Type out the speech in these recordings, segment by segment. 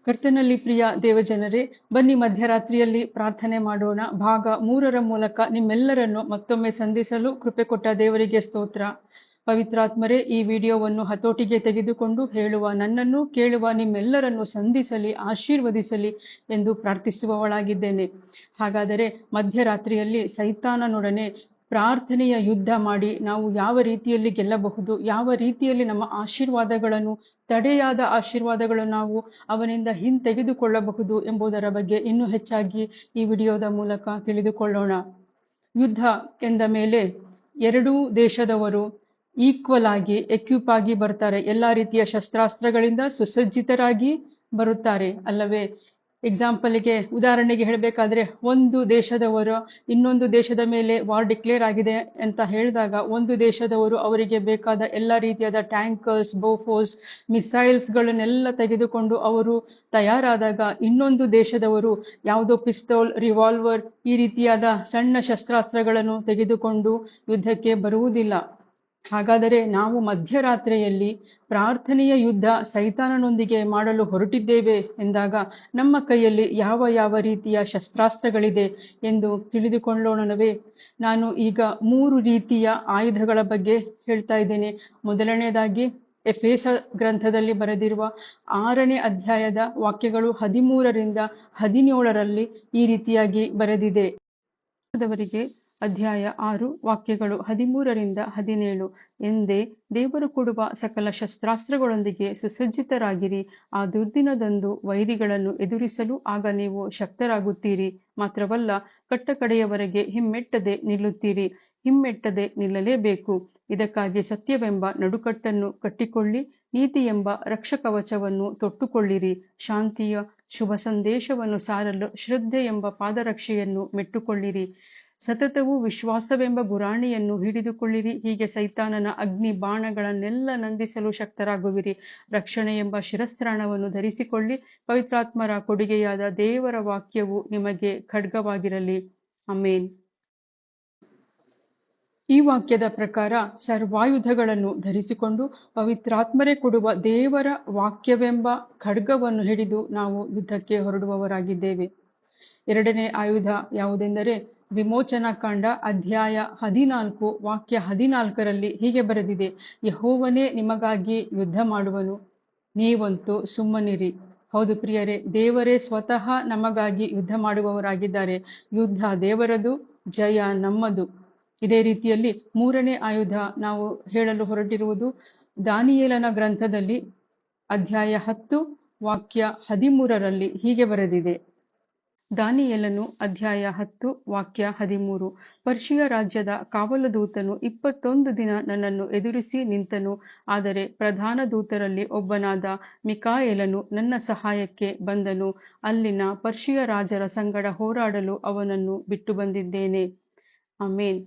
ಕರ್ತನಲ್ಲಿ ಪ್ರಿಯ ದೇವಜನರೇ, ಬನ್ನಿ ಮಧ್ಯರಾತ್ರಿಯಲ್ಲಿ ಪ್ರಾರ್ಥನೆ ಮಾಡೋಣ. ಭಾಗ 3ರ ಮೂಲಕ ನಿಮ್ಮೆಲ್ಲರನ್ನು ಮತ್ತೊಮ್ಮೆ ಸಂಧಿಸಲು ಕೃಪೆ ಕೊಟ್ಟ ದೇವರಿಗೆ ಸ್ತೋತ್ರ. ಪವಿತ್ರಾತ್ಮರೇ, ಈ ವಿಡಿಯೋವನ್ನು ಹತೋಟಿಗೆ ತೆಗೆದುಕೊಂಡು ಹೇಳುವ ನನ್ನನ್ನು, ಕೇಳುವ ನಿಮ್ಮೆಲ್ಲರನ್ನು ಸಂಧಿಸಲಿ, ಆಶೀರ್ವದಿಸಲಿ ಎಂದು ಪ್ರಾರ್ಥಿಸುವವಳಾಗಿದ್ದೇನೆ. ಹಾಗಾದರೆ ಮಧ್ಯರಾತ್ರಿಯಲ್ಲಿ ಸೈತಾನನೊಡನೆ ಪ್ರಾರ್ಥನೆಯ ಯುದ್ಧ ಮಾಡಿ ನಾವು ಯಾವ ರೀತಿಯಲ್ಲಿ ಗೆಲ್ಲಬಹುದು, ಯಾವ ರೀತಿಯಲ್ಲಿ ನಮ್ಮ ಆಶೀರ್ವಾದಗಳನ್ನು, ತಡೆಯಾದ ಆಶೀರ್ವಾದಗಳನ್ನು ನಾವು ಅವನಿಂದ ಹಿಂತೆಗೆದುಕೊಳ್ಳಬಹುದು ಎಂಬುದರ ಬಗ್ಗೆ ಇನ್ನೂ ಹೆಚ್ಚಾಗಿ ಈ ವಿಡಿಯೋದ ಮೂಲಕ ತಿಳಿದುಕೊಳ್ಳೋಣ. ಯುದ್ಧ ಎಂದ ಮೇಲೆ ಎರಡೂ ದೇಶದವರು ಈಕ್ವಲ್ ಆಗಿ ಎಕ್ವಿಪ್ ಆಗಿ ಬರ್ತಾರೆ. ಎಲ್ಲ ರೀತಿಯ ಶಸ್ತ್ರಾಸ್ತ್ರಗಳಿಂದ ಸುಸಜ್ಜಿತರಾಗಿ ಬರುತ್ತಾರೆ ಅಲ್ಲವೇ? ಎಕ್ಸಾಂಪಲ್ಗೆ, ಉದಾಹರಣೆಗೆ ಹೇಳಬೇಕಾದ್ರೆ, ಒಂದು ದೇಶದವರು ಇನ್ನೊಂದು ದೇಶದ ಮೇಲೆ ವಾರ್ ಡಿಕ್ಲೇರ್ ಆಗಿದೆ ಅಂತ ಹೇಳಿದಾಗ ಒಂದು ದೇಶದವರು ಅವರಿಗೆ ಬೇಕಾದ ಎಲ್ಲ ರೀತಿಯಾದ ಟ್ಯಾಂಕರ್ಸ್, ಬೋಫೋರ್ಸ್, ಮಿಸೈಲ್ಸ್ಗಳನ್ನೆಲ್ಲ ತೆಗೆದುಕೊಂಡು ಅವರು ತಯಾರಾದಾಗ ಇನ್ನೊಂದು ದೇಶದವರು ಯಾವುದೋ ಪಿಸ್ತೂಲ್, ರಿವಾಲ್ವರ್ ಈ ರೀತಿಯಾದ ಸಣ್ಣ ಶಸ್ತ್ರಾಸ್ತ್ರಗಳನ್ನು ತೆಗೆದುಕೊಂಡು ಯುದ್ಧಕ್ಕೆ ಬರುವುದಿಲ್ಲ. ಹಾಗಾದರೆ ನಾವು ಮಧ್ಯರಾತ್ರಿಯಲ್ಲಿ ಪ್ರಾರ್ಥನೆಯ ಯುದ್ಧ ಸೈತಾನನೊಂದಿಗೆ ಮಾಡಲು ಹೊರಟಿದ್ದೇವೆ ಎಂದಾಗ ನಮ್ಮ ಕೈಯಲ್ಲಿ ಯಾವ ಯಾವ ರೀತಿಯ ಶಸ್ತ್ರಾಸ್ತ್ರಗಳಿದೆ ಎಂದು ತಿಳಿದುಕೊಳ್ಳೋಣವೇ? ನಾನು ಈಗ 3 ರೀತಿಯ ಆಯುಧಗಳ ಬಗ್ಗೆ ಹೇಳ್ತಾ ಇದ್ದೇನೆ. ಮೊದಲನೇದಾಗಿ ಎಫೆಸ ಗ್ರಂಥದಲ್ಲಿ ಬರೆದಿರುವ 6ನೇ ಅಧ್ಯಾಯದ ವಾಕ್ಯಗಳು 13ರಿಂದ 17ರಲ್ಲಿ ಈ ರೀತಿಯಾಗಿ ಬರೆದಿದೆ. ದವರಿಗೆ ಅಧ್ಯಾಯ 6 ವಾಕ್ಯಗಳು 13ರಿಂದ 17. ಎಂದೇ ದೇವರು ಕೊಡುವ ಸಕಲ ಶಸ್ತ್ರಾಸ್ತ್ರಗಳೊಂದಿಗೆ ಸುಸಜ್ಜಿತರಾಗಿರಿ, ಆ ದುರ್ದಿನದಂದು ವೈರಿಗಳನ್ನು ಎದುರಿಸಲು ಆಗ ನೀವು ಶಕ್ತರಾಗುತ್ತೀರಿ. ಮಾತ್ರವಲ್ಲ, ಕಟ್ಟಕಡೆಯವರೆಗೆ ಹಿಮ್ಮೆಟ್ಟದೆ ನಿಲ್ಲುತ್ತೀರಿ. ಹಿಮ್ಮೆಟ್ಟದೆ ನಿಲ್ಲಲೇಬೇಕು. ಇದಕ್ಕಾಗಿ ಸತ್ಯವೆಂಬ ನಡುಕಟ್ಟನ್ನು ಕಟ್ಟಿಕೊಳ್ಳಿ, ನೀತಿ ಎಂಬ ರಕ್ಷಕವಚವನ್ನು ತೊಟ್ಟುಕೊಳ್ಳಿರಿ, ಶಾಂತಿಯ ಶುಭ ಸಂದೇಶವನ್ನು ಸಾರಲು ಶ್ರದ್ಧೆ ಎಂಬ ಪಾದರಕ್ಷೆಯನ್ನು ಮೆಟ್ಟುಕೊಳ್ಳಿರಿ, ಸತತವು ವಿಶ್ವಾಸವೆಂಬ ಗುರಾಣಿಯನ್ನು ಹಿಡಿದುಕೊಳ್ಳಿರಿ. ಹೀಗೆ ಸೈತಾನನ ಅಗ್ನಿ ಬಾಣಗಳನ್ನೆಲ್ಲ ನಂದಿಸಲು ಶಕ್ತರಾಗುವಿರಿ. ರಕ್ಷಣೆ ಎಂಬ ಶಿರಸ್ತ್ರಾಣವನ್ನು ಧರಿಸಿಕೊಳ್ಳಿ. ಪವಿತ್ರಾತ್ಮರ ಕೊಡುಗೆಯಾದ ದೇವರ ವಾಕ್ಯವು ನಿಮಗೆ ಖಡ್ಗವಾಗಿರಲಿ. ಆಮೇನ್. ಈ ವಾಕ್ಯದ ಪ್ರಕಾರ ಸರ್ವಾಯುಧಗಳನ್ನು ಧರಿಸಿಕೊಂಡು ಪವಿತ್ರಾತ್ಮರೇ ಕೊಡುವ ದೇವರ ವಾಕ್ಯವೆಂಬ ಖಡ್ಗವನ್ನು ಹಿಡಿದು ನಾವು ಯುದ್ಧಕ್ಕೆ ಹೊರಡುವವರಾಗಿದ್ದೇವೆ. 2ನೇ ಆಯುಧ ಯಾವುದೆಂದರೆ, ವಿಮೋಚನಾ ಕಾಂಡ ಅಧ್ಯಾಯ 14 ವಾಕ್ಯ 14ರಲ್ಲಿ ಹೀಗೆ ಬರೆದಿದೆ: ಯೆಹೋವನೇ ನಿಮಗಾಗಿ ಯುದ್ಧ ಮಾಡುವನು, ನೀವಂತೂ ಸುಮ್ಮನಿರಿ. ಹೌದು ಪ್ರಿಯರೇ, ದೇವರೇ ಸ್ವತಃ ನಮಗಾಗಿ ಯುದ್ಧ ಮಾಡುವವರಾಗಿದ್ದಾರೆ. ಯುದ್ಧ ದೇವರದು, ಜಯ ನಮ್ಮದು. ಇದೇ ರೀತಿಯಲ್ಲಿ 3ನೇ ಆಯುಧ ನಾವು ಹೇಳಲು ಹೊರಟಿರುವುದು ದಾನಿಯೇಲನ ಗ್ರಂಥದಲ್ಲಿ ಅಧ್ಯಾಯ 10 ವಾಕ್ಯ 13ರಲ್ಲಿ ಹೀಗೆ ಬರೆದಿದೆ. ದಾನಿಯೇಲನು ಅಧ್ಯಾಯ 10 ವಾಕ್ಯ 13: ಪರ್ಷಿಯ ರಾಜ್ಯದ ಕಾವಲುದೂತನು 21 ದಿನ ನನ್ನನ್ನು ಎದುರಿಸಿ ನಿಂತನು. ಆದರೆ ಪ್ರಧಾನ ದೂತರಲ್ಲಿ ಒಬ್ಬನಾದ ಮಿಕಾಯೇಲನು ನನ್ನ ಸಹಾಯಕ್ಕೆ ಬಂದನು. ಅಲ್ಲಿನ ಪರ್ಷಿಯ ರಾಜರ ಸಂಗಡ ಹೋರಾಡಲು ಅವನನ್ನು ಬಿಟ್ಟು ಬಂದಿದ್ದೇನೆ. ಆಮೇನ್.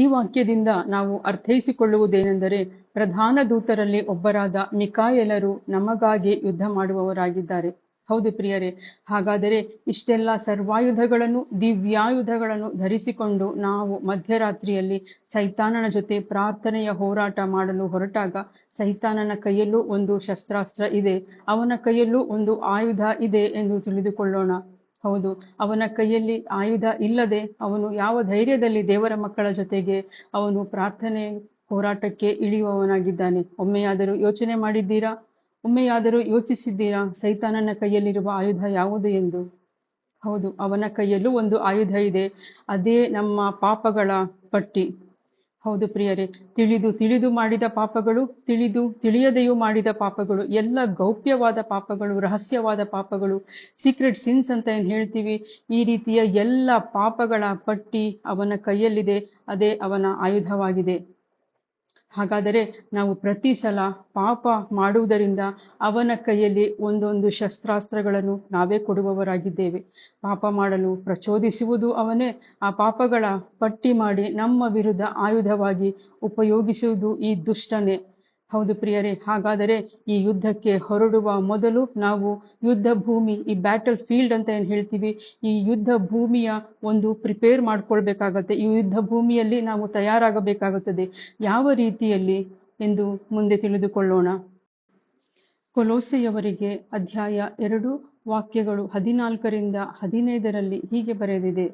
ಈ ವಾಕ್ಯದಿಂದ ನಾವು ಅರ್ಥೈಸಿಕೊಳ್ಳುವುದೇನೆಂದರೆ, ಪ್ರಧಾನ ದೂತರಲ್ಲಿ ಒಬ್ಬರಾದ ಮಿಕಾಯೇಲರು ನಮಗಾಗಿ ಯುದ್ಧ ಮಾಡುವವರಾಗಿದ್ದಾರೆ. ಹೌದು ಪ್ರಿಯರೇ, ಹಾಗಾದರೆ ಇಷ್ಟೆಲ್ಲ ಸರ್ವಾಯುಧಗಳನ್ನು, ದಿವ್ಯಾಯುಧಗಳನ್ನು ಧರಿಸಿಕೊಂಡು ನಾವು ಮಧ್ಯರಾತ್ರಿಯಲ್ಲಿ ಸೈತಾನನ ಜೊತೆ ಪ್ರಾರ್ಥನೆಯ ಹೋರಾಟ ಮಾಡಲು ಹೊರಟಾಗ, ಸೈತಾನನ ಕೈಯಲ್ಲೂ ಒಂದು ಶಸ್ತ್ರಾಸ್ತ್ರ ಇದೆ, ಅವನ ಕೈಯಲ್ಲೂ ಒಂದು ಆಯುಧ ಇದೆ ಎಂದು ತಿಳಿದುಕೊಳ್ಳೋಣ. ಹೌದು, ಅವನ ಕೈಯಲ್ಲಿ ಆಯುಧ ಇಲ್ಲದೆ ಅವನು ಯಾವ ಧೈರ್ಯದಲ್ಲಿ ದೇವರ ಮಕ್ಕಳ ಜೊತೆಗೆ ಅವನು ಪ್ರಾರ್ಥನೆ ಹೋರಾಟಕ್ಕೆ ಇಳಿಯುವವನಾಗಿದ್ದಾನೆ? ಒಮ್ಮೆಯಾದರೂ ಯೋಚನೆ ಮಾಡಿದ್ದೀರಾ? ಒಮ್ಮೆಯಾದರೂ ಯೋಚಿಸಿದ್ದೀರಾ ಸೈತಾನನ ಕೈಯಲ್ಲಿರುವ ಆಯುಧ ಯಾವುದು ಎಂದು? ಹೌದು, ಅವನ ಕೈಯಲ್ಲೂ ಒಂದು ಆಯುಧ ಇದೆ. ಅದೇ ನಮ್ಮ ಪಾಪಗಳ ಪಟ್ಟಿ. ಹೌದು ಪ್ರಿಯರೇ, ತಿಳಿದು ಮಾಡಿದ ಪಾಪಗಳು, ತಿಳಿಯದೆಯೂ ಮಾಡಿದ ಪಾಪಗಳು, ಎಲ್ಲ ಗೌಪ್ಯವಾದ ಪಾಪಗಳು, ರಹಸ್ಯವಾದ ಪಾಪಗಳು, ಸೀಕ್ರೆಟ್ ಸಿನ್ಸ್ ಅಂತ ಏನು ಹೇಳ್ತೀವಿ, ಈ ರೀತಿಯ ಎಲ್ಲ ಪಾಪಗಳ ಪಟ್ಟಿ ಅವನ ಕೈಯಲ್ಲಿದೆ. ಅದೇ ಅವನ ಆಯುಧವಾಗಿದೆ. ಹಾಗಾದರೆ ನಾವು ಪ್ರತಿ ಸಲ ಪಾಪ ಮಾಡುವುದರಿಂದ ಅವನ ಕೈಯಲ್ಲಿ ಒಂದೊಂದು ಶಸ್ತ್ರಾಸ್ತ್ರಗಳನ್ನು ನಾವೇ ಕೊಡುವವರಾಗಿದ್ದೇವೆ. ಪಾಪ ಮಾಡಲು ಪ್ರಚೋದಿಸುವುದು ಅವನೇ. ಆ ಪಾಪಗಳ ಪಟ್ಟಿ ಮಾಡಿ ನಮ್ಮ ವಿರುದ್ಧ ಆಯುಧವಾಗಿ ಉಪಯೋಗಿಸುವುದು ಈ ದುಷ್ಟನೇ. ಹೌದು ಪ್ರಿಯರೇ, ಹಾಗಾದರೆ ಈ ಯುದ್ಧಕ್ಕೆ ಹೊರಡುವ ಮೊದಲು ನಾವು ಯುದ್ಧ ಭೂಮಿ, ಈ ಬ್ಯಾಟಲ್ ಫೀಲ್ಡ್ ಅಂತ ಏನು ಹೇಳ್ತೀವಿ, ಈ ಯುದ್ಧ ಭೂಮಿಯ ಒಂದು ಪ್ರಿಪೇರ್ ಮಾಡ್ಕೊಳ್ಬೇಕಾಗತ್ತೆ. ಈ ಯುದ್ಧ ಭೂಮಿಯಲ್ಲಿ ನಾವು ತಯಾರಾಗಬೇಕಾಗುತ್ತದೆ. ಯಾವ ರೀತಿಯಲ್ಲಿ ಎಂದು ಮುಂದೆ ತಿಳಿದುಕೊಳ್ಳೋಣ. ಕೊಲೋಸೆಯವರಿಗೆ ಅಧ್ಯಾಯ 2 ವಾಕ್ಯಗಳು 14ರಿಂದ 15ರಲ್ಲಿ ಹೀಗೆ ಬರೆದಿದೆ.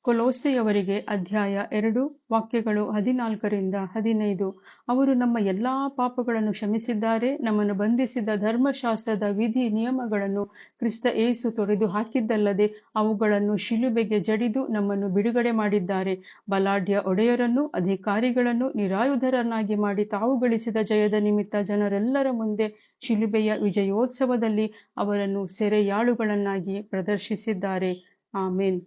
ಕೊಲೋಸೆಯವರಿಗೆ ಅಧ್ಯಾಯ 2 ವಾಕ್ಯಗಳು 14ರಿಂದ 15. ಅವರು ನಮ್ಮ ಎಲ್ಲಾ ಪಾಪಗಳನ್ನು ಕ್ಷಮಿಸಿದ್ದಾರೆ, ನಮ್ಮನ್ನು ಬಂಧಿಸಿದ ಧರ್ಮಶಾಸ್ತ್ರದ ವಿಧಿ ನಿಯಮಗಳನ್ನು ಕ್ರಿಸ್ತ ಯೇಸು ತೊಡೆದು ಹಾಕಿದ್ದಲ್ಲದೆ ಅವುಗಳನ್ನು ಶಿಲುಬೆಗೆ ಜಡಿದು ನಮ್ಮನ್ನು ಬಿಡುಗಡೆ ಮಾಡಿದ್ದಾರೆ. ಬಲಾಢ್ಯ ಒಡೆಯರನ್ನು ಅಧಿಕಾರಿಗಳನ್ನು ನಿರಾಯುಧರನ್ನಾಗಿ ಮಾಡಿ ತಾವು ಗಳಿಸಿದ ಜಯದ ನಿಮಿತ್ತ ಜನರೆಲ್ಲರ ಮುಂದೆ ಶಿಲುಬೆಯ ವಿಜಯೋತ್ಸವದಲ್ಲಿ ಅವರನ್ನು ಸೆರೆಯಾಳುಗಳನ್ನಾಗಿ ಪ್ರದರ್ಶಿಸಿದ್ದಾರೆ. ಆಮೇನ್.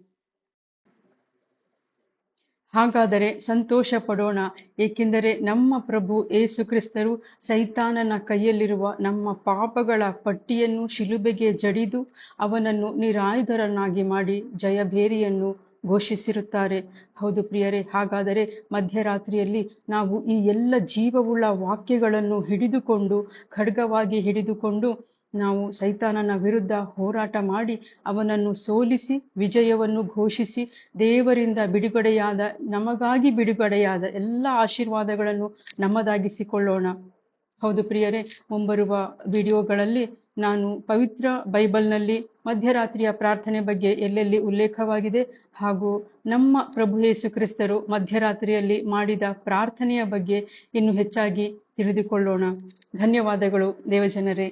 ಹಾಗಾದರೆ ಸಂತೋಷ ಪಡೋಣ, ಏಕೆಂದರೆ ನಮ್ಮ ಪ್ರಭು ಯೇಸು ಕ್ರಿಸ್ತರು ಸೈತಾನನ ಕೈಯಲ್ಲಿರುವ ನಮ್ಮ ಪಾಪಗಳ ಪಟ್ಟಿಯನ್ನು ಶಿಲುಬೆಗೆ ಜಡಿದು ಅವನನ್ನು ನಿರಾಯುಧರನ್ನಾಗಿ ಮಾಡಿ ಜಯಭೇರಿಯನ್ನು ಘೋಷಿಸಿರುತ್ತಾರೆ. ಹೌದು ಪ್ರಿಯರೇ, ಹಾಗಾದರೆ ಮಧ್ಯರಾತ್ರಿಯಲ್ಲಿ ನಾವು ಈ ಎಲ್ಲ ಜೀವವುಳ್ಳ ವಾಕ್ಯಗಳನ್ನು ಹಿಡಿದುಕೊಂಡು ಖಡ್ಗವಾಗಿ ಹಿಡಿದುಕೊಂಡು ನಾವು ಸೈತಾನನ ವಿರುದ್ಧ ಹೋರಾಟ ಮಾಡಿ ಅವನನ್ನು ಸೋಲಿಸಿ ವಿಜಯವನ್ನು ಘೋಷಿಸಿ ದೇವರಿಂದ ಬಿಡುಗಡೆಯಾದ ನಮಗಾಗಿ ಬಿಡುಗಡೆಯಾದ ಎಲ್ಲ ಆಶೀರ್ವಾದಗಳನ್ನು ನಮ್ಮದಾಗಿಸಿಕೊಳ್ಳೋಣ. ಹೌದು ಪ್ರಿಯರೇ, ಮುಂಬರುವ ವಿಡಿಯೋಗಳಲ್ಲಿ ನಾನು ಪವಿತ್ರ ಬೈಬಲ್ನಲ್ಲಿ ಮಧ್ಯರಾತ್ರಿಯ ಪ್ರಾರ್ಥನೆ ಬಗ್ಗೆ ಎಲ್ಲೆಲ್ಲಿ ಉಲ್ಲೇಖವಾಗಿದೆ ಹಾಗೂ ನಮ್ಮ ಪ್ರಭು ಯೇಸು ಕ್ರಿಸ್ತರು ಮಧ್ಯರಾತ್ರಿಯಲ್ಲಿ ಮಾಡಿದ ಪ್ರಾರ್ಥನೆಯ ಬಗ್ಗೆ ಇನ್ನೂ ಹೆಚ್ಚಾಗಿ ತಿಳಿದುಕೊಳ್ಳೋಣ. ಧನ್ಯವಾದಗಳು ದೇವಜನರೇ.